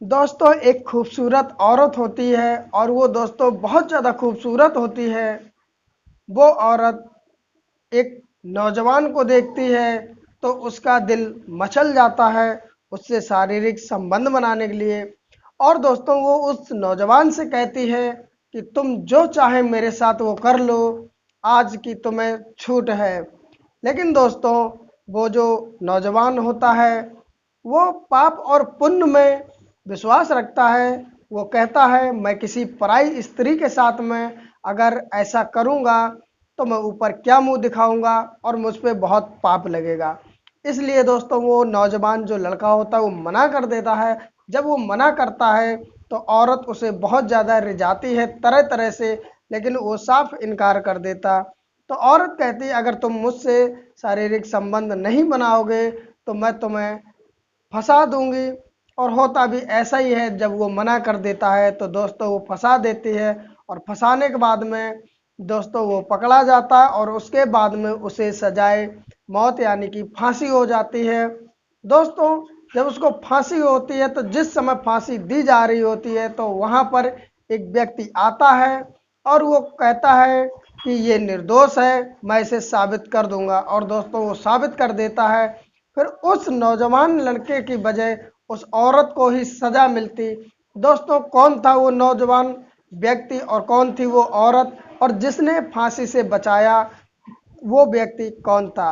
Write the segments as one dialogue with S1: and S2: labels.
S1: दोस्तों एक खूबसूरत औरत होती है और वो दोस्तों बहुत ज़्यादा खूबसूरत होती है। वो औरत एक नौजवान को देखती है तो उसका दिल मचल जाता है उससे शारीरिक संबंध बनाने के लिए। और दोस्तों वो उस नौजवान से कहती है कि तुम जो चाहे मेरे साथ वो कर लो, आज की तुम्हें छूट है। लेकिन दोस्तों वो जो नौजवान होता है वो पाप और पुण्य में विश्वास रखता है। वो कहता है मैं किसी पराई स्त्री के साथ में अगर ऐसा करूँगा तो मैं ऊपर क्या मुंह दिखाऊंगा और मुझ पे बहुत पाप लगेगा। इसलिए दोस्तों वो नौजवान जो लड़का होता है वो मना कर देता है। जब वो मना करता है तो औरत उसे बहुत ज़्यादा रिझाती है तरह तरह से, लेकिन वो साफ इनकार कर देता। तो औरत कहती है अगर तुम मुझसे शारीरिक संबंध नहीं बनाओगे तो मैं तुम्हें फंसा दूंगी। और होता भी ऐसा ही है, जब वो मना कर देता है तो दोस्तों वो फंसा देती है। और फंसाने के बाद में दोस्तों वो पकड़ा जाता है और उसके बाद में उसे सजाए मौत यानी कि फांसी हो जाती है। दोस्तों जब उसको फांसी होती है तो जिस समय फांसी दी जा रही होती है तो वहाँ पर एक व्यक्ति आता है और वो कहता है कि ये निर्दोष है, मैं इसे साबित कर दूंगा। और दोस्तों वो साबित कर देता है। फिर उस नौजवान लड़के की बजाय उस औरत को ही सजा मिलती। दोस्तों कौन था वो नौजवान व्यक्ति और कौन थी वो औरत, और जिसने फांसी से बचाया वो व्यक्ति कौन था?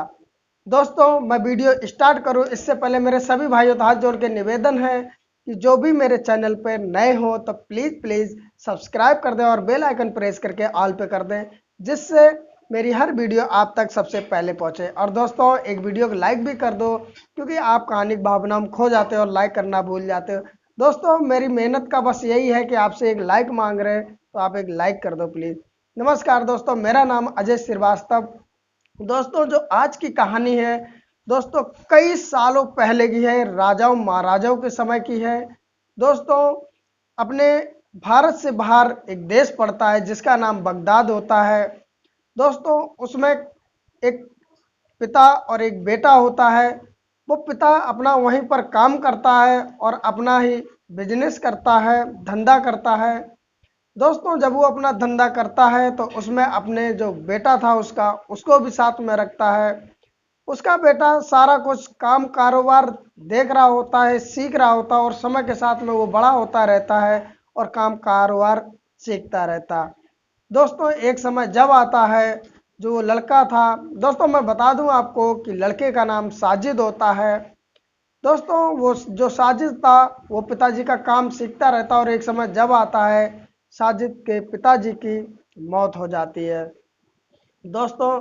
S1: दोस्तों मैं वीडियो स्टार्ट करूं इससे पहले मेरे सभी भाइयों से हाथ जोड़ के निवेदन है कि जो भी मेरे चैनल पर नए हो तो प्लीज़ प्लीज़ सब्सक्राइब कर दें और बेल आइकन प्रेस करके ऑल पे कर दें, जिससे मेरी हर वीडियो आप तक सबसे पहले पहुंचे। और दोस्तों एक वीडियो को लाइक भी कर दो, क्योंकि आप कहानी की भावना में खो जाते हो और लाइक करना भूल जाते हो। दोस्तों मेरी मेहनत का बस यही है कि आपसे एक लाइक मांग रहे हैं, तो आप एक लाइक कर दो प्लीज़। नमस्कार दोस्तों, मेरा नाम अजय श्रीवास्तव। दोस्तों जो आज की कहानी है दोस्तों कई सालों पहले की है, राजाओं महाराजाओं के समय की है। दोस्तों अपने भारत से बाहर एक देश पड़ता है जिसका नाम बगदाद होता है। दोस्तों उसमें एक पिता और एक बेटा होता है। वो पिता अपना वहीं पर काम करता है और अपना ही बिजनेस करता है, धंधा करता है। दोस्तों जब वो अपना धंधा करता है तो उसमें अपने जो बेटा था उसका उसको भी साथ में रखता है। उसका बेटा सारा कुछ काम कारोबार देख रहा होता है, सीख रहा होता है और समय के साथ में वो बड़ा होता रहता है और काम कारोबार सीखता रहता। दोस्तों एक समय जब आता है, जो वो लड़का था, दोस्तों मैं बता दूं आपको कि लड़के का नाम साजिद होता है। दोस्तों वो जो साजिद था वो पिताजी का काम सीखता रहता और एक समय जब आता है साजिद के पिताजी की मौत हो जाती है। दोस्तों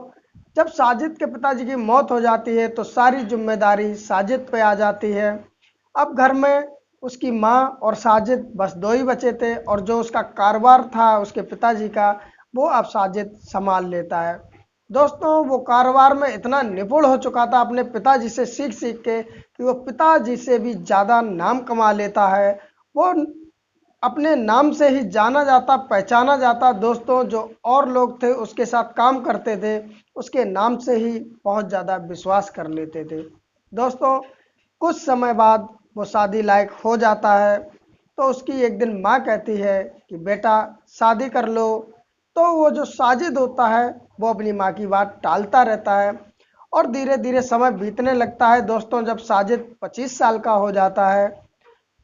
S1: जब साजिद के पिताजी की मौत हो जाती है तो सारी जिम्मेदारी साजिद पे आ जाती है। अब घर में उसकी माँ और साजिद बस दो ही बचे थे और जो उसका कारोबार था उसके पिताजी का वो अब साजिद संभाल लेता है। दोस्तों वो कारोबार में इतना निपुण हो चुका था अपने पिताजी से सीख सीख के कि वो पिताजी से भी ज़्यादा नाम कमा लेता है। वो अपने नाम से ही जाना जाता, पहचाना जाता। दोस्तों जो और लोग थे उसके साथ काम करते थे उसके नाम से ही बहुत ज़्यादा विश्वास कर लेते थे। दोस्तों कुछ समय बाद वो शादी लायक हो जाता है तो उसकी एक दिन माँ कहती है कि बेटा शादी कर लो। तो वो जो साजिद होता है वो अपनी माँ की बात टालता रहता है और धीरे धीरे समय बीतने लगता है। दोस्तों जब साजिद 25 साल का हो जाता है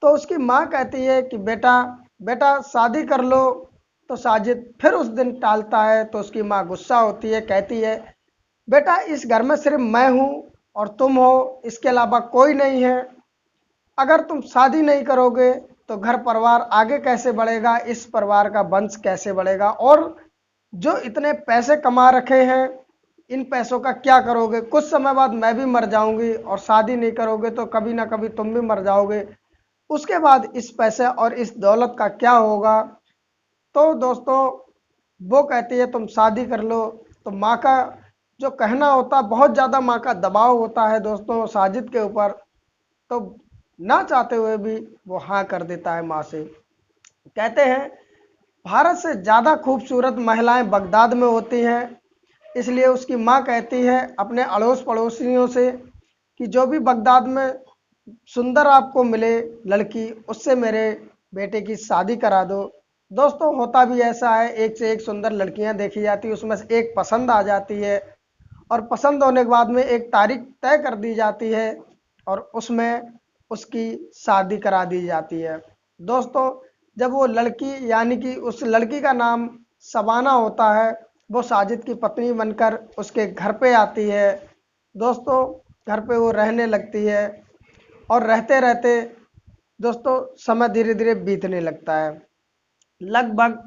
S1: तो उसकी माँ कहती है कि बेटा बेटा शादी कर लो। तो साजिद फिर उस दिन टालता है तो उसकी माँ गुस्सा होती है, कहती है बेटा इस घर में सिर्फ मैं हूँ और तुम हो, इसके अलावा कोई नहीं है। अगर तुम शादी नहीं करोगे तो घर परिवार आगे कैसे बढ़ेगा, इस परिवार का वंश कैसे बढ़ेगा, और जो इतने पैसे कमा रखे हैं इन पैसों का क्या करोगे? कुछ समय बाद मैं भी मर जाऊंगी और शादी नहीं करोगे तो कभी ना कभी तुम भी मर जाओगे, उसके बाद इस पैसे और इस दौलत का क्या होगा? तो दोस्तों वो कहती है तुम शादी कर लो। तो माँ का जो कहना होता है, बहुत ज़्यादा माँ का दबाव होता है दोस्तों साजिद के ऊपर, तो ना चाहते हुए भी वो हाँ कर देता है माँ से। कहते हैं भारत से ज़्यादा खूबसूरत महिलाएं बगदाद में होती हैं, इसलिए उसकी माँ कहती है अपने अड़ोस पड़ोसियों से कि जो भी बगदाद में सुंदर आपको मिले लड़की, उससे मेरे बेटे की शादी करा दो। दोस्तों होता भी ऐसा है, एक से एक सुंदर लड़कियां देखी जाती है, उसमें से एक पसंद आ जाती है और पसंद होने के बाद में एक तारीख तय कर दी जाती है और उसमें उसकी शादी करा दी जाती है। दोस्तों जब वो लड़की यानी कि उस लड़की का नाम शबाना होता है, वो साजिद की पत्नी बनकर उसके घर पे आती है। दोस्तों घर पे वो रहने लगती है और रहते रहते दोस्तों समय धीरे धीरे बीतने लगता है। लगभग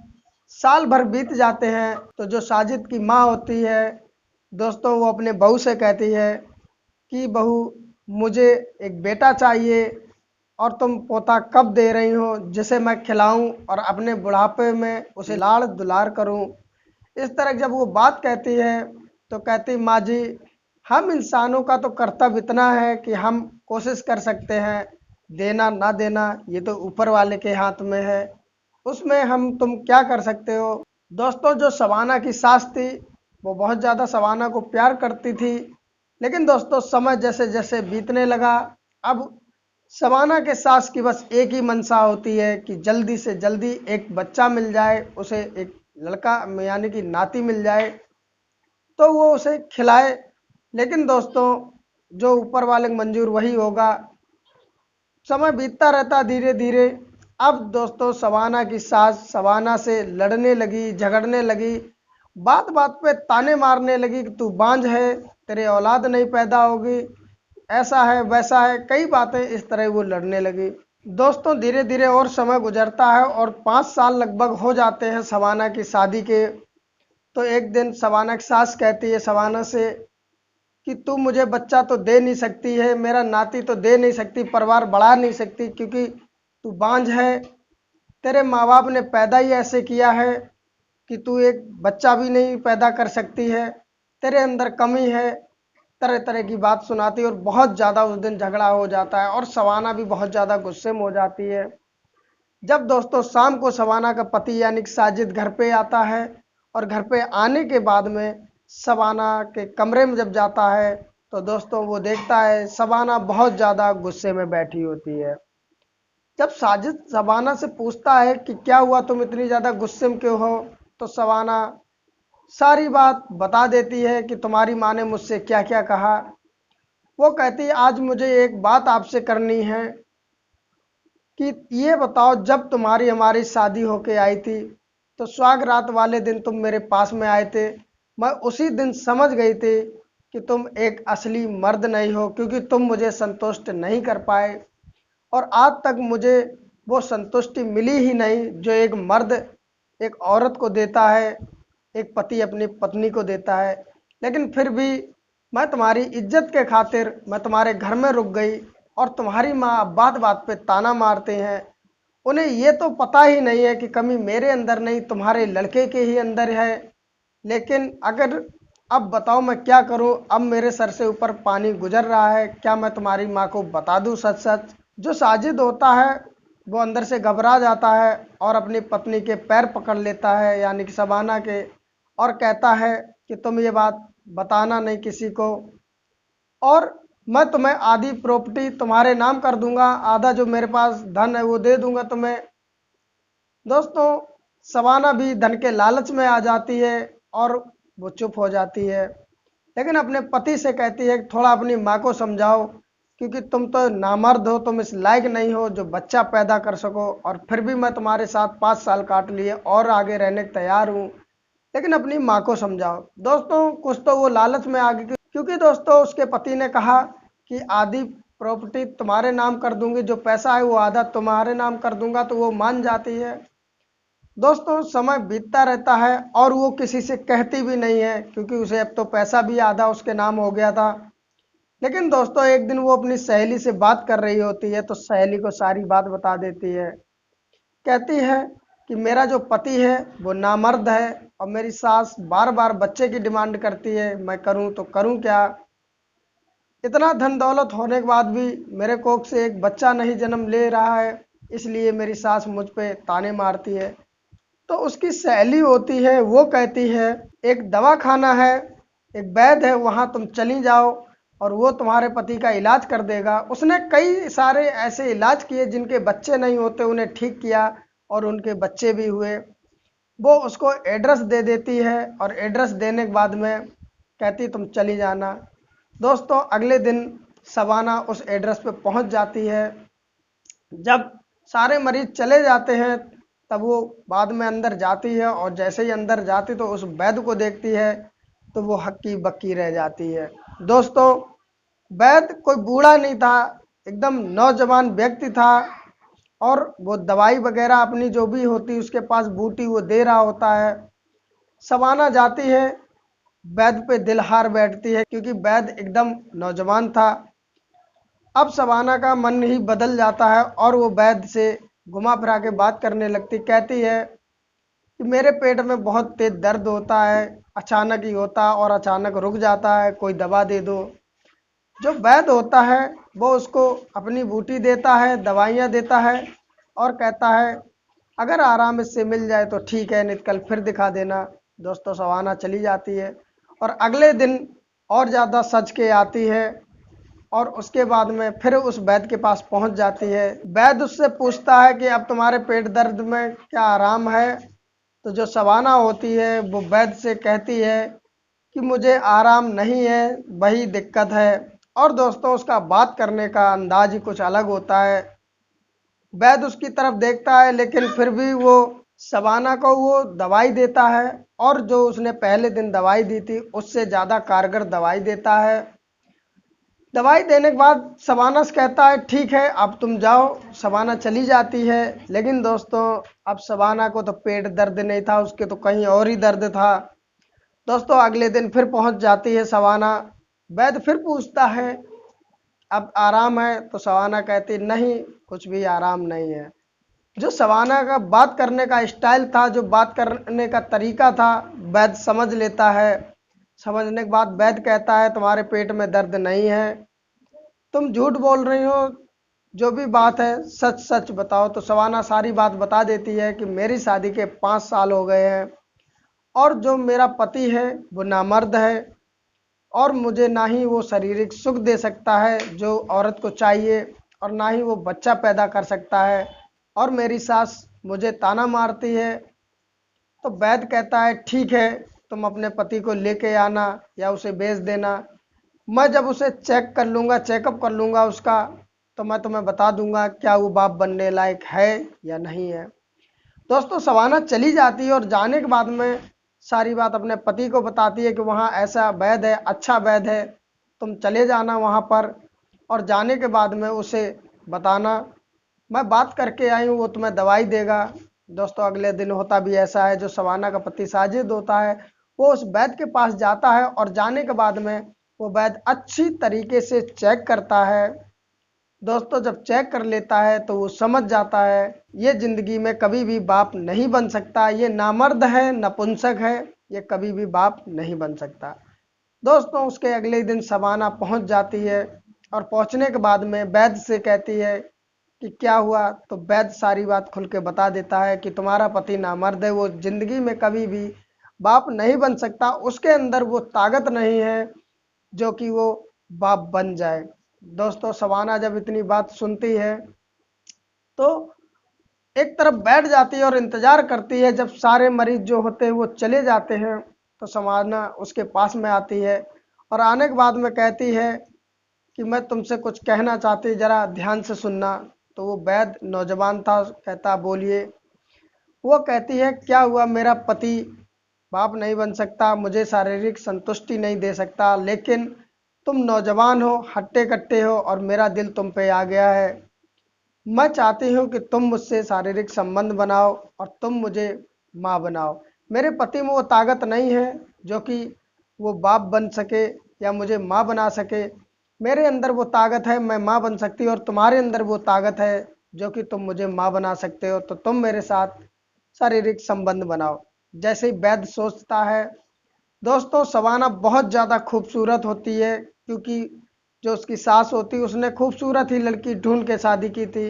S1: साल भर बीत जाते हैं तो जो साजिद की माँ होती है दोस्तों, वो अपने बहू से कहती है कि बहू, मुझे एक बेटा चाहिए और तुम पोता कब दे रही हो जिसे मैं खिलाऊं और अपने बुढ़ापे में उसे लाड़ दुलार करूं। इस तरह जब वो बात कहती है तो कहती, माँ जी, हम इंसानों का तो कर्तव्य इतना है कि हम कोशिश कर सकते हैं, देना ना देना ये तो ऊपर वाले के हाथ में है, उसमें हम तुम क्या कर सकते हो। दोस्तों जो शबाना की सास थी वो बहुत ज़्यादा शबाना को प्यार करती थी, लेकिन दोस्तों समय जैसे जैसे बीतने लगा, अब शबाना के सास की बस एक ही मंशा होती है कि जल्दी से जल्दी एक बच्चा मिल जाए, उसे एक लड़का यानी कि नाती मिल जाए तो वो उसे खिलाए। लेकिन दोस्तों जो ऊपर वाले को मंजूर वही होगा। समय बीतता रहता धीरे धीरे। अब दोस्तों शबाना की सास शबाना से लड़ने लगी, झगड़ने लगी, बात बात पे ताने मारने लगी कि तू बांझ है, तेरे औलाद नहीं पैदा होगी, ऐसा है वैसा है, कई बातें इस तरह वो लड़ने लगी। दोस्तों धीरे धीरे और समय गुजरता है और 5 साल लगभग हो जाते हैं शबाना की शादी के। तो एक दिन शबाना की सास कहती है शबाना से कि तू मुझे बच्चा तो दे नहीं सकती है, मेरा नाती तो दे नहीं सकती, परिवार बढ़ा नहीं सकती, क्योंकि तू बांझ है, तेरे माँ बाप ने पैदा ही ऐसे किया है कि तू एक बच्चा भी नहीं पैदा कर सकती है, तेरे अंदर कमी है। तरह तरह की बात सुनाती है और बहुत ज़्यादा उस दिन झगड़ा हो जाता है और शबाना भी बहुत ज़्यादा गुस्से में हो जाती है। जब दोस्तों शाम को शबाना का पति यानी कि साजिद घर पे आता है और घर पे आने के बाद में शबाना के कमरे में जब जाता है तो दोस्तों वो देखता है शबाना बहुत ज़्यादा गुस्से में बैठी होती है। जब साजिद शबाना से पूछता है कि क्या हुआ, तुम इतनी ज़्यादा गुस्से में क्यों हो, तो शबाना सारी बात बता देती है कि तुम्हारी माँ ने मुझसे क्या क्या कहा। वो कहती है आज मुझे एक बात आपसे करनी है कि ये बताओ, जब तुम्हारी हमारी शादी होके आई थी तो सुहाग रात वाले दिन तुम मेरे पास में आए थे, मैं उसी दिन समझ गई थी कि तुम एक असली मर्द नहीं हो, क्योंकि तुम मुझे संतुष्ट नहीं कर पाए और आज तक मुझे वो संतुष्टि मिली ही नहीं जो एक मर्द एक औरत को देता है, एक पति अपनी पत्नी को देता है। लेकिन फिर भी मैं तुम्हारी इज्जत के खातिर मैं तुम्हारे घर में रुक गई और तुम्हारी माँ बात बात पे ताना मारते हैं। उन्हें ये तो पता ही नहीं है कि कमी मेरे अंदर नहीं तुम्हारे लड़के के ही अंदर है। लेकिन अगर अब बताओ मैं क्या करूं, अब मेरे सर से ऊपर पानी गुजर रहा है, क्या मैं तुम्हारी माँ को बता दूं सच सच। जो साजिद होता है वो अंदर से घबरा जाता है और अपनी पत्नी के पैर पकड़ लेता है यानी कि शबाना के, और कहता है कि तुम ये बात बताना नहीं किसी को और मैं तुम्हें आधी प्रॉपर्टी तुम्हारे नाम कर दूंगा, आधा जो मेरे पास धन है वो दे दूंगा तुम्हें। दोस्तों शबाना भी धन के लालच में आ जाती है और वो चुप हो जाती है, लेकिन अपने पति से कहती है कि थोड़ा अपनी माँ को समझाओ, क्योंकि तुम तो नामर्द हो, तुम इस लायक नहीं हो जो बच्चा पैदा कर सको, और फिर भी मैं तुम्हारे साथ 5 साल काट लिए और आगे रहने को तैयार हूँ, लेकिन अपनी माँ को समझाओ। दोस्तों कुछ तो वो लालच में आ गई, क्योंकि दोस्तों उसके पति ने कहा कि आधी प्रॉपर्टी तुम्हारे नाम कर दूंगी, जो पैसा है वो आधा तुम्हारे नाम कर दूंगा, तो वो मान जाती है। दोस्तों समय बीतता रहता है और वो किसी से कहती भी नहीं है, क्योंकि उसे अब तो पैसा भी आधा उसके नाम हो गया था। लेकिन दोस्तों एक दिन वो अपनी सहेली से बात कर रही होती है तो सहेली को सारी बात बता देती है। कहती है कि मेरा जो पति है वो नामर्द है और मेरी सास बार बार बच्चे की डिमांड करती है, मैं करूं तो करूं क्या, इतना धन दौलत होने के बाद भी मेरे कोख से एक बच्चा नहीं जन्म ले रहा है, इसलिए मेरी सास मुझ पे ताने मारती है। तो उसकी सहेली होती है वो कहती है एक दवा खाना है, एक वैद्य है, वहाँ तुम चली जाओ, और वो तुम्हारे पति का इलाज कर देगा। उसने कई सारे ऐसे इलाज किए जिनके बच्चे नहीं होते, उन्हें ठीक किया और उनके बच्चे भी हुए। वो उसको एड्रेस दे देती है और एड्रेस देने के बाद में कहती तुम चली जाना। दोस्तों अगले दिन शबाना उस एड्रेस पे पहुंच जाती है। जब सारे मरीज चले जाते हैं तब वो बाद में अंदर जाती है और जैसे ही अंदर जाती तो उस वैद्य को देखती है तो वो हक्की बक्की रह जाती है। दोस्तों वैद्य कोई बूढ़ा नहीं था, एकदम नौजवान व्यक्ति था और वो दवाई वगैरह अपनी जो भी होती उसके पास बूटी वो दे रहा होता है। शबाना जाती है, वैद्य पे दिल हार बैठती है क्योंकि वैद्य एकदम नौजवान था। अब शबाना का मन ही बदल जाता है और वो वैद्य से घुमा फिरा के बात करने लगती। कहती है कि मेरे पेट में बहुत तेज दर्द होता है, अचानक ही होता और अचानक रुक जाता है, कोई दवा दे दो। जो वैद्य होता है वो उसको अपनी बूटी देता है, दवाइयाँ देता है और कहता है अगर आराम इससे मिल जाए तो ठीक है, नहीं तो कल फिर दिखा देना। दोस्तों शबाना चली जाती है और अगले दिन और ज़्यादा सज के आती है और उसके बाद में फिर उस वैद्य के पास पहुंच जाती है। वैद्य उससे पूछता है कि अब तुम्हारे पेट दर्द में क्या आराम है? तो जो शबाना होती है वो वैद्य से कहती है कि मुझे आराम नहीं है, वही दिक्कत है। और दोस्तों उसका बात करने का अंदाज ही कुछ अलग होता है। वैद्य उसकी तरफ देखता है लेकिन फिर भी वो शबाना को वो दवाई देता है और जो उसने पहले दिन दवाई दी थी उससे ज़्यादा कारगर दवाई देता है। दवाई देने के बाद शबाना से कहता है ठीक है अब तुम जाओ। शबाना चली जाती है। लेकिन दोस्तों अब शबाना को तो पेट दर्द नहीं था, उसके तो कहीं और ही दर्द था। दोस्तों अगले दिन फिर पहुंच जाती है शबाना। वैद्य फिर पूछता है अब आराम है? तो शबाना कहती नहीं, कुछ भी आराम नहीं है। जो शबाना का बात करने का स्टाइल था, जो बात करने का तरीका था, वैद्य समझ लेता है। समझने के बाद वैद्य कहता है तुम्हारे पेट में दर्द नहीं है, तुम झूठ बोल रही हो, जो भी बात है सच सच बताओ। तो शबाना सारी बात बता देती है कि मेरी शादी के 5 साल हो गए हैं और जो मेरा पति है वो नामर्द है और मुझे ना ही वो शारीरिक सुख दे सकता है जो औरत को चाहिए और ना ही वो बच्चा पैदा कर सकता है और मेरी सास मुझे ताना मारती है। तो वैद्य कहता है ठीक है, तुम अपने पति को लेके आना या उसे बेच देना। मैं जब उसे चेक कर लूँगा, चेकअप कर लूँगा उसका, तो मैं तुम्हें बता दूंगा क्या वो बाप बनने लायक है या नहीं है। दोस्तों शबाना चली जाती है और जाने के बाद में सारी बात अपने पति को बताती है कि वहाँ ऐसा वैद्य है, अच्छा वैद्य है, तुम चले जाना वहाँ पर और जाने के बाद में उसे बताना मैं बात करके आई हूँ, वो तुम्हें दवाई देगा। दोस्तों अगले दिन होता भी ऐसा है, जो शबाना का पति साजिद होता है वो उस वैद्य के पास जाता है और जाने के बाद में वो वैद्य अच्छी तरीके से चेक करता है। दोस्तों जब चेक कर लेता है तो वो समझ जाता है ये ज़िंदगी में कभी भी बाप नहीं बन सकता, ये नामर्द है, नपुंसक है, ये कभी भी बाप नहीं बन सकता। दोस्तों उसके अगले दिन शबाना पहुंच जाती है और पहुंचने के बाद में वैद्य से कहती है कि क्या हुआ। तो वैद्य सारी बात खुल के बता देता है कि तुम्हारा पति नामर्द है, वो ज़िंदगी में कभी भी बाप नहीं बन सकता, उसके अंदर वो ताकत नहीं है जो कि वो बाप बन जाए। दोस्तों शबाना जब इतनी बात सुनती है तो एक तरफ बैठ जाती है और इंतजार करती है जब सारे मरीज जो होते हैं वो चले जाते हैं। तो शबाना उसके पास में आती है और आने के बाद में कहती है कि मैं तुमसे कुछ कहना चाहती, जरा ध्यान से सुनना। तो वो वैद्य नौजवान था, कहता बोलिए। वो कहती है क्या हुआ, मेरा पति बाप नहीं बन सकता, मुझे शारीरिक संतुष्टि नहीं दे सकता, लेकिन तुम नौजवान हो, हट्टे कट्टे हो और मेरा दिल तुम पे आ गया है। मैं चाहती हूँ कि तुम मुझसे शारीरिक संबंध बनाओ और तुम मुझे माँ बनाओ। मेरे पति में वो ताकत नहीं है जो कि वो बाप बन सके या मुझे माँ बना सके। मेरे अंदर वो ताकत है, मैं माँ बन सकती हूँ और तुम्हारे अंदर वो ताकत है जो कि तुम मुझे माँ बना सकते हो, तो तुम मेरे साथ शारीरिक संबंध बनाओ। जैसे ही वैद्य सोचता है। दोस्तों शबाना बहुत ज़्यादा खूबसूरत होती है क्योंकि जो उसकी सास होती उसने खूबसूरत ही लड़की ढूंढ के शादी की थी।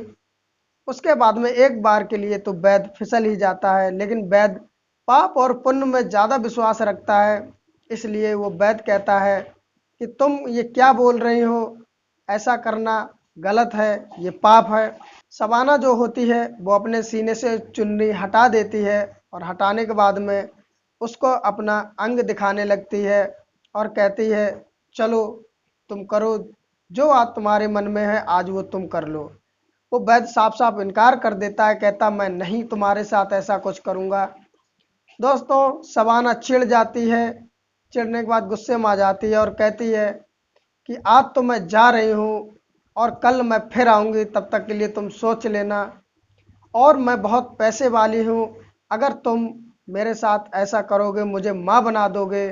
S1: उसके बाद में एक बार के लिए तो वैद्य फिसल ही जाता है, लेकिन वैद्य पाप और पुण्य में ज़्यादा विश्वास रखता है, इसलिए वो वैद्य कहता है कि तुम ये क्या बोल रही हो, ऐसा करना गलत है, ये पाप है। शबाना जो होती है वो अपने सीने से चुन्नी हटा देती है और हटाने के बाद में उसको अपना अंग दिखाने लगती है और कहती है चलो तुम करो, जो आज तुम्हारे मन में है आज वो तुम कर लो। वो वैद्य साफ साफ इनकार कर देता है, कहता मैं नहीं तुम्हारे साथ ऐसा कुछ करूँगा। दोस्तों शबाना चिढ़ जाती है, चिढ़ने के बाद गुस्से में आ जाती है और कहती है कि आज तो मैं जा रही हूँ और कल मैं फिर आऊँगी, तब तक के लिए तुम सोच लेना, और मैं बहुत पैसे वाली हूँ, अगर तुम मेरे साथ ऐसा करोगे, मुझे माँ बना दोगे,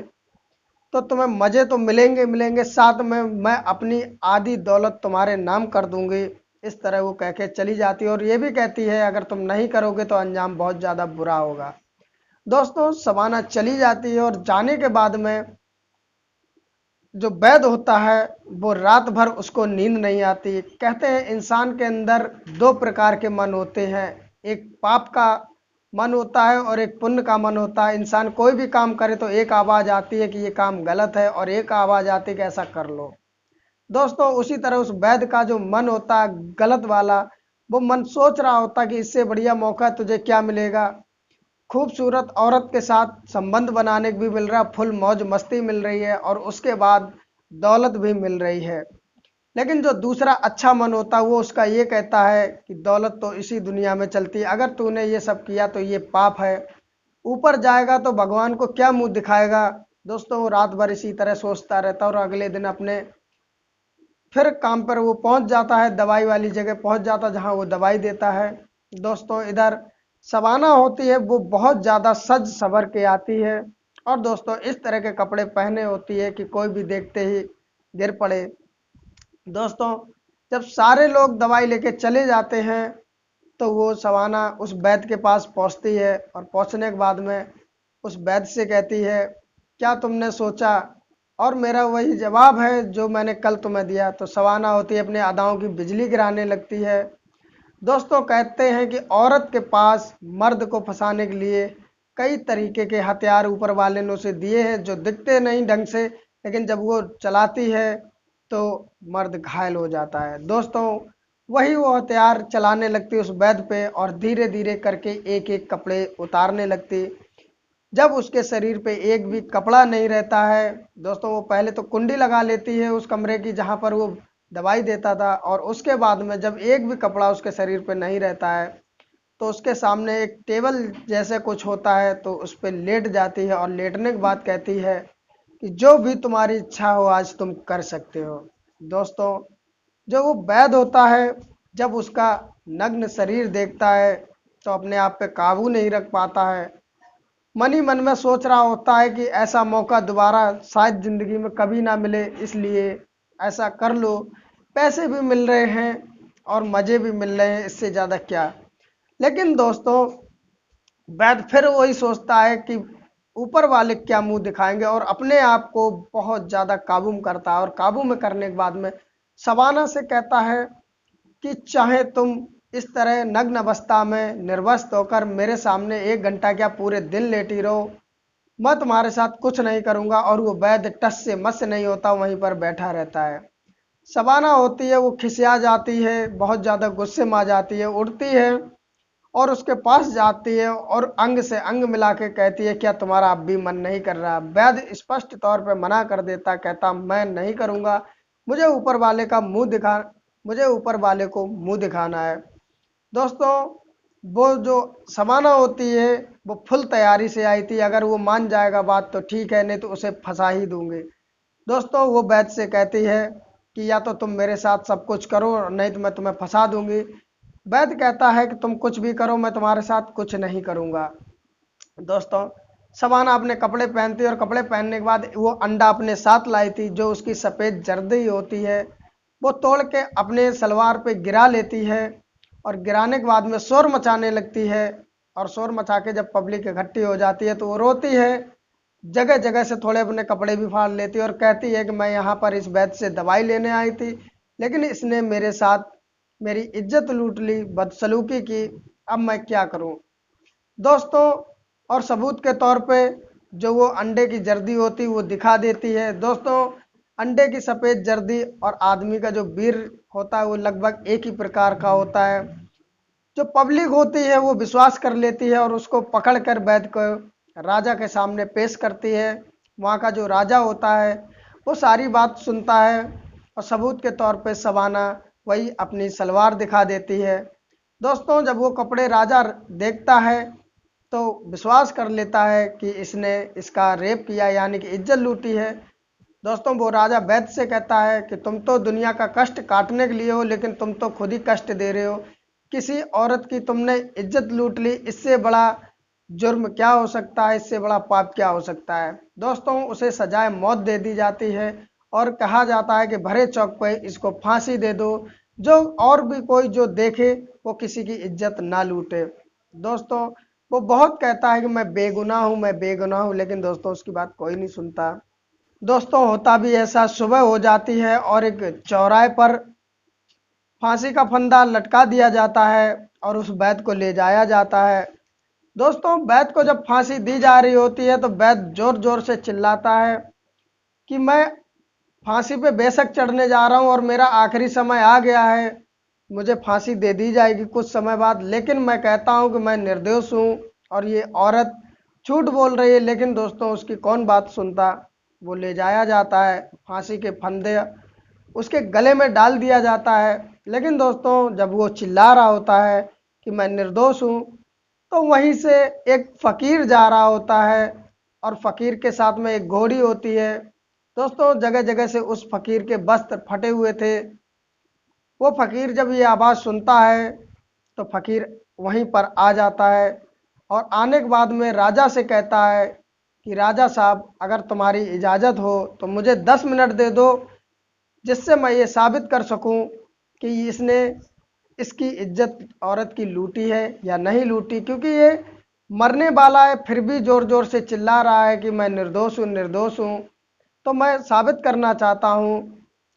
S1: तो तुम्हें मज़े तो मिलेंगे मिलेंगे, साथ में मैं अपनी आधी दौलत तुम्हारे नाम कर दूंगी। इस तरह वो कह के चली जाती है और ये भी कहती है अगर तुम नहीं करोगे तो अंजाम बहुत ज़्यादा बुरा होगा। दोस्तों शबाना चली जाती है और जाने के बाद में जो वैद होता है वो रात भर उसको नींद नहीं आती। कहते हैं इंसान के अंदर दो प्रकार के मन होते हैं, एक पाप का मन होता है और एक पुण्य का मन होता है। इंसान कोई भी काम करे तो एक आवाज़ आती है कि ये काम गलत है और एक आवाज़ आती है कि ऐसा कर लो। दोस्तों उसी तरह उस वैद का जो मन होता है गलत वाला, वो मन सोच रहा होता है कि इससे बढ़िया मौका तुझे क्या मिलेगा, खूबसूरत औरत के साथ संबंध बनाने को भी मिल रहा है, फुल मौज मस्ती मिल रही है और उसके बाद दौलत भी मिल रही है। लेकिन जो दूसरा अच्छा मन होता है वो उसका ये कहता है कि दौलत तो इसी दुनिया में चलती है, अगर तूने ये सब किया तो ये पाप है, ऊपर जाएगा तो भगवान को क्या मुंह दिखाएगा। दोस्तों वो रात भर इसी तरह सोचता रहता है और अगले दिन अपने फिर काम पर वो पहुंच जाता है, दवाई वाली जगह पहुंच जाता है जहां वो दवाई देता है। दोस्तों इधर शबाना होती है वो बहुत ज़्यादा सज सवर के आती है और दोस्तों इस तरह के कपड़े पहने होती है कि कोई भी देखते ही गिर पड़े। दोस्तों जब सारे लोग दवाई लेके चले जाते हैं तो वो शबाना उस वैद्य के पास पहुंचती है और पहुंचने के बाद में उस वैद्य से कहती है क्या तुमने सोचा, और मेरा वही जवाब है जो मैंने कल तुम्हें दिया। तो शबाना होती है अपने अदाओं की बिजली गिराने लगती है। दोस्तों कहते हैं कि औरत के पास मर्द को फंसाने के लिए कई तरीके के हथियार ऊपर वाले ने उसे दिए हैं जो दिखते नहीं ढंग से, लेकिन जब वो चलाती है तो मर्द घायल हो जाता है। दोस्तों वही वो हथियार चलाने लगती उस वैद्य पे और धीरे धीरे करके एक एक कपड़े उतारने लगती। जब उसके शरीर पे एक भी कपड़ा नहीं रहता है दोस्तों, वो पहले तो कुंडी लगा लेती है उस कमरे की जहाँ पर वो दवाई देता था, और उसके बाद में जब एक भी कपड़ा उसके शरीर पे नहीं रहता है तो उसके सामने एक टेबल जैसे कुछ होता है तो उस पर लेट जाती है और लेटने के बाद कहती है कि जो भी तुम्हारी इच्छा हो आज तुम कर सकते हो। दोस्तों जो वो वैद होता है जब उसका नग्न शरीर देखता है तो अपने आप पे काबू नहीं रख पाता है, मन ही मन में सोच रहा होता है कि ऐसा मौका दोबारा शायद ज़िंदगी में कभी ना मिले, इसलिए ऐसा कर लो, पैसे भी मिल रहे हैं और मज़े भी मिल रहे हैं, इससे ज़्यादा क्या। लेकिन दोस्तों वैद फिर वही सोचता है कि ऊपर वाले क्या मुंह दिखाएंगे और अपने आप को बहुत ज़्यादा काबू में करता है और काबू में करने के बाद में शबाना से कहता है कि चाहे तुम इस तरह नग्न अवस्था में निर्वस्त्र होकर मेरे सामने 1 घंटा क्या पूरे दिन लेटी रहो, मैं तुम्हारे साथ कुछ नहीं करूंगा। और वो वैद्य टस से मस नहीं होता, वहीं पर बैठा रहता है। शबाना होती है वो खिसिया जाती है, बहुत ज़्यादा गुस्से में आ जाती है, उठती है और उसके पास जाती है और अंग से अंग मिला के कहती है क्या तुम्हारा अब भी मन नहीं कर रहा। वैद्य स्पष्ट तौर पे मना कर देता, कहता मैं नहीं करूँगा, मुझे ऊपर वाले का मुंह दिखा मुझे ऊपर वाले को मुंह दिखाना है। दोस्तों वो जो शबाना होती है वो फुल तैयारी से आई थी, अगर वो मान जाएगा बात तो ठीक है, नहीं तो उसे फंसा ही दूंगी। दोस्तों वो वैद्य से कहती है कि या तो तुम मेरे साथ सब कुछ करो नहीं तो मैं तुम्हें फंसा दूंगी। वैद्य कहता है कि तुम कुछ भी करो मैं तुम्हारे साथ कुछ नहीं करूंगा। दोस्तों शबाना अपने कपड़े पहनती है और कपड़े पहनने के बाद वो अंडा अपने साथ लाई थी जो उसकी सफ़ेद जर्दी होती है वो तोड़ के अपने सलवार पे गिरा लेती है और गिराने के बाद में शोर मचाने लगती है। और शोर मचा के जब पब्लिक इकट्ठी हो जाती है तो वो रोती है, जगह जगह से थोड़े अपने कपड़े भी फाड़ लेती है और कहती है कि मैं यहाँ पर इस वैद्य से दवाई लेने आई थी, लेकिन इसने मेरे साथ मेरी इज्जत लूट ली, बदसलूकी की, अब मैं क्या करूँ। दोस्तों और सबूत के तौर पे जो वो अंडे की जर्दी होती वो दिखा देती है। दोस्तों अंडे की सफ़ेद जर्दी और आदमी का जो वीर होता है वो लगभग एक ही प्रकार का होता है। जो पब्लिक होती है वो विश्वास कर लेती है और उसको पकड़ कर वैद को राजा के सामने पेश करती है। वहाँ का जो राजा होता है वो सारी बात सुनता है और सबूत के तौर पे शबाना वही अपनी सलवार दिखा देती है। दोस्तों, जब वो कपड़े राजा देखता है तो विश्वास कर लेता है कि इसने इसका रेप किया, यानी कि इज्जत लूटी है। दोस्तों, वो राजा वैद्य से कहता है कि तुम तो दुनिया का कष्ट काटने के लिए हो, लेकिन तुम तो खुद ही कष्ट दे रहे हो। किसी औरत की तुमने इज्जत लूट ली, इससे बड़ा जुर्म क्या हो सकता है, इससे बड़ा पाप क्या हो सकता है। दोस्तों, उसे सजाए मौत दे दी जाती है और कहा जाता है कि भरे चौक पर इसको फांसी दे दो, जो और भी कोई जो देखे वो किसी की इज्जत ना लूटे। दोस्तों, वो बहुत कहता है कि मैं बेगुनाह हूँ, मैं बेगुनाह हूँ, लेकिन दोस्तों उसकी बात कोई नहीं सुनता। दोस्तों, होता भी ऐसा, सुबह हो जाती है और एक चौराहे पर फांसी का फंदा लटका दिया जाता है और उस वैद्य को ले जाया जाता है। दोस्तों, वैद्य को जब फांसी दी जा रही होती है तो वैद्य जोर जोर से चिल्लाता है कि मैं फांसी पे बेशक चढ़ने जा रहा हूँ और मेरा आखिरी समय आ गया है, मुझे फांसी दे दी जाएगी कुछ समय बाद, लेकिन मैं कहता हूँ कि मैं निर्दोष हूँ और ये औरत झूठ बोल रही है। लेकिन दोस्तों, उसकी कौन बात सुनता। वो ले जाया जाता है, फांसी के फंदे उसके गले में डाल दिया जाता है। लेकिन दोस्तों, जब वो चिल्ला रहा होता है कि मैं निर्दोष हूँ, तो वहीं से एक फ़कीर जा रहा होता है और फ़कीर के साथ में एक घोड़ी होती है। दोस्तों, जगह जगह से उस फ़कीर के वस्त्र फटे हुए थे। वो फ़कीर जब ये आवाज़ सुनता है तो फ़कीर वहीं पर आ जाता है और आने के बाद में राजा से कहता है कि राजा साहब, अगर तुम्हारी इजाज़त हो तो मुझे 10 मिनट दे दो, जिससे मैं ये साबित कर सकूं कि इसने इसकी इज्जत औरत की लूटी है या नहीं लूटी। क्योंकि ये मरने वाला है फिर भी ज़ोर ज़ोर से चिल्ला रहा है कि मैं निर्दोष हूँ, निर्दोष हूँ। तो मैं साबित करना चाहता हूँ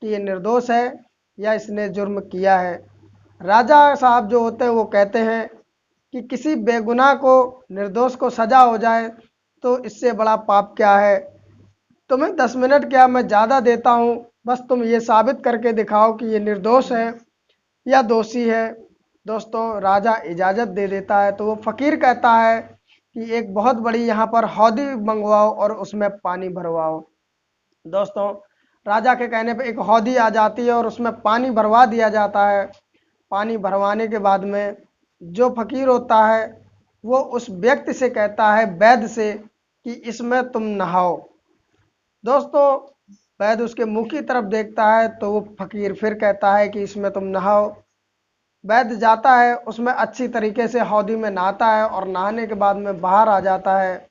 S1: कि ये निर्दोष है या इसने जुर्म किया है। राजा साहब जो होते हैं वो कहते हैं कि किसी बेगुनाह को, निर्दोष को सज़ा हो जाए तो इससे बड़ा पाप क्या है। तुम्हें 10 मिनट क्या, मैं ज़्यादा देता हूँ, बस तुम ये साबित करके दिखाओ कि ये निर्दोष है या दोषी है। दोस्तों, राजा इजाज़त दे देता है तो वो फ़कीर कहता है कि एक बहुत बड़ी यहाँ पर हौदी मंगवाओ और उसमें पानी भरवाओ। दोस्तों, राजा के कहने पे एक हौदी आ जाती है और उसमें पानी भरवा दिया जाता है। पानी भरवाने के बाद में जो फ़कीर होता है वो उस व्यक्ति से कहता है, वैद्य से, कि इसमें तुम नहाओ। दोस्तों, वैद्य उसके मुंह की तरफ देखता है तो वो फ़कीर फिर कहता है कि इसमें तुम नहाओ। वैद्य जाता है, उसमें अच्छी तरीके से हौदी में नहाता है और नहाने के बाद में बाहर आ जाता है।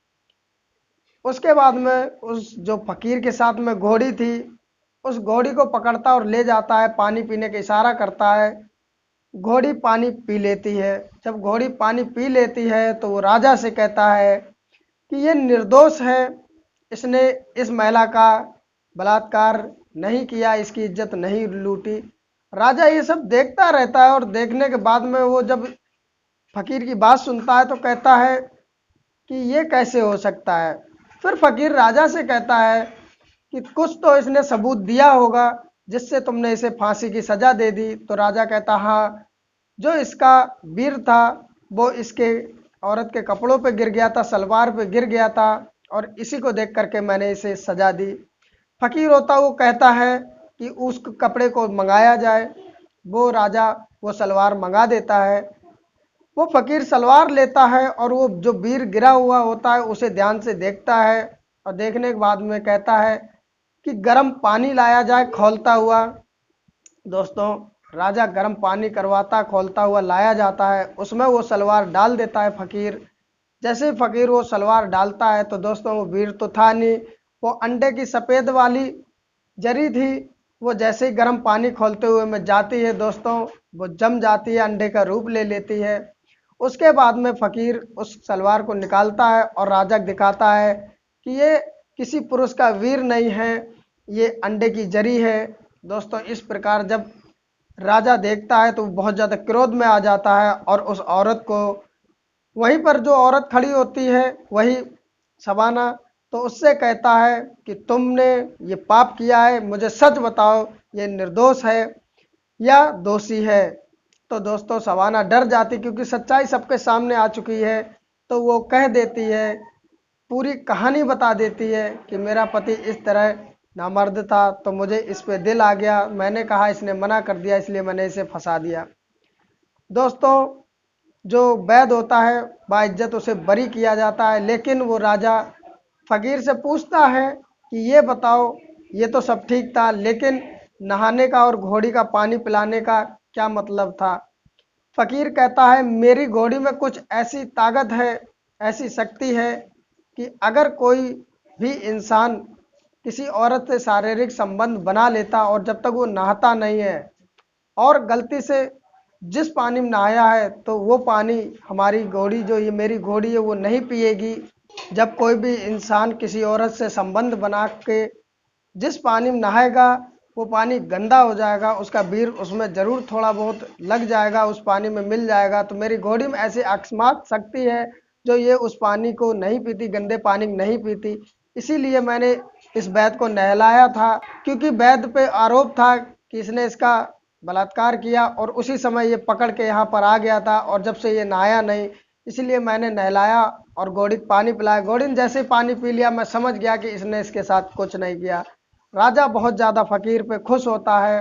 S1: उसके बाद में उस जो फ़कीर के साथ में घोड़ी थी, उस घोड़ी को पकड़ता और ले जाता है, पानी पीने का इशारा करता है। घोड़ी पानी पी लेती है। जब घोड़ी पानी पी लेती है तो वो राजा से कहता है कि ये निर्दोष है, इसने इस महिला का बलात्कार नहीं किया, इसकी इज्जत नहीं लूटी। राजा ये सब देखता रहता है और देखने के बाद में वो जब फ़कीर की बात सुनता है तो कहता है कि ये कैसे हो सकता है। फिर फ़कीर राजा से कहता है कि कुछ तो इसने सबूत दिया होगा जिससे तुमने इसे फांसी की सज़ा दे दी। तो राजा कहता, हाँ, जो इसका वीर था वो इसके औरत के कपड़ों पे गिर गया था, सलवार पे गिर गया था और इसी को देख करके मैंने इसे सज़ा दी। फ़कीर होता वो कहता है कि उस कपड़े को मंगाया जाए। वो राजा वो सलवार मंगा देता है। वो फ़कीर सलवार लेता है और वो जो वीर गिरा हुआ होता है उसे ध्यान से देखता है और देखने के बाद में कहता है कि गर्म पानी लाया जाए खौलता हुआ। दोस्तों, राजा गर्म पानी करवाता, खौलता हुआ लाया जाता है, उसमें वो सलवार डाल देता है फ़कीर। जैसे ही फ़कीर वो सलवार डालता है तो दोस्तों वो वीर तो था नहीं, वो अंडे की सफ़ेद वाली जरी थी। वो जैसे ही गर्म पानी खोलते हुए में जाती है दोस्तों, वो जम जाती है, अंडे का रूप ले लेती है। उसके बाद में फ़कीर उस सलवार को निकालता है और राजा को दिखाता है कि ये किसी पुरुष का वीर नहीं है, ये अंडे की जरी है। दोस्तों, इस प्रकार जब राजा देखता है तो वो बहुत ज़्यादा क्रोध में आ जाता है और उस औरत को, वहीं पर जो औरत खड़ी होती है वही शबाना, तो उससे कहता है कि तुमने ये पाप किया है, मुझे सच बताओ, ये निर्दोष है या दोषी है। तो दोस्तों सवाना डर जाती, क्योंकि सच्चाई सबके सामने आ चुकी है। तो वो कह देती है, पूरी कहानी बता देती है कि मेरा पति इस तरह नामर्द था, तो मुझे इस पे दिल आ गया, मैंने कहा इसने मना कर दिया, इसलिए मैंने इसे फंसा दिया। दोस्तों जो वैद होता है बाइज्जत उसे बरी किया जाता है, लेकिन वो राजा फकीर से पूछता है कि ये बताओ, ये तो सब ठीक था, लेकिन नहाने का और घोड़ी का पानी पिलाने का क्या मतलब था। फकीर कहता है, मेरी घोड़ी में कुछ ऐसी ताकत है, ऐसी शक्ति है कि अगर कोई भी इंसान किसी औरत से शारीरिक संबंध बना लेता और जब तक वो नहाता नहीं है और गलती से जिस पानी में नहाया है, तो वो पानी हमारी घोड़ी, जो ये मेरी घोड़ी है, वो नहीं पिएगी। जब कोई भी इंसान किसी औरत से संबंध बना के जिस पानी में नहाएगा, वो पानी गंदा हो जाएगा, उसका वीर उसमें ज़रूर थोड़ा बहुत लग जाएगा, उस पानी में मिल जाएगा। तो मेरी घोड़ी में ऐसी अकस्मात शक्ति है जो ये उस पानी को नहीं पीती, गंदे पानी में नहीं पीती। इसीलिए मैंने इस वैद को नहलाया था, क्योंकि वैद पे आरोप था कि इसने इसका बलात्कार किया, और उसी समय ये पकड़ के यहाँ पर आ गया था, और जब से ये नहाया नहीं, इसलिए मैंने नहलाया और घोड़ी को पानी पिलाया। घोड़ी ने जैसे ही पानी पी लिया, मैं समझ गया कि इसने इसके साथ कुछ नहीं किया। राजा बहुत ज़्यादा फ़कीर पे खुश होता है,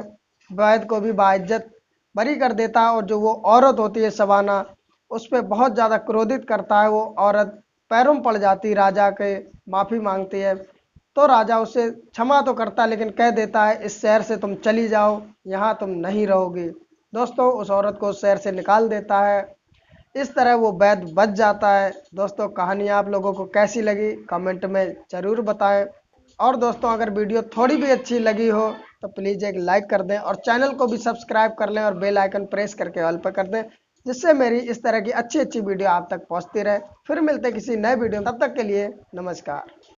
S1: वैद को भी बाइज्जत बरी कर देता है, और जो वो औरत होती है सवाना, उस पर बहुत ज़्यादा क्रोधित करता है। वो औरत पैरों में पड़ जाती राजा के, माफ़ी मांगती है। तो राजा उसे क्षमा तो करता है, लेकिन कह देता है इस शहर से तुम चली जाओ, यहाँ तुम नहीं रहोगी। दोस्तों उस औरत को उस शहर से निकाल देता है। इस तरह वो वैद बच जाता है। दोस्तों कहानी आप लोगों को कैसी लगी कमेंट में ज़रूर बताएं। और दोस्तों अगर वीडियो थोड़ी भी अच्छी लगी हो तो प्लीज़ एक लाइक कर दें, और चैनल को भी सब्सक्राइब कर लें, और बेल आइकन प्रेस करके ऑल पर कर दें, जिससे मेरी इस तरह की अच्छी अच्छी वीडियो आप तक पहुंचती रहे। फिर मिलते हैं किसी नए वीडियो में, तब तक के लिए नमस्कार।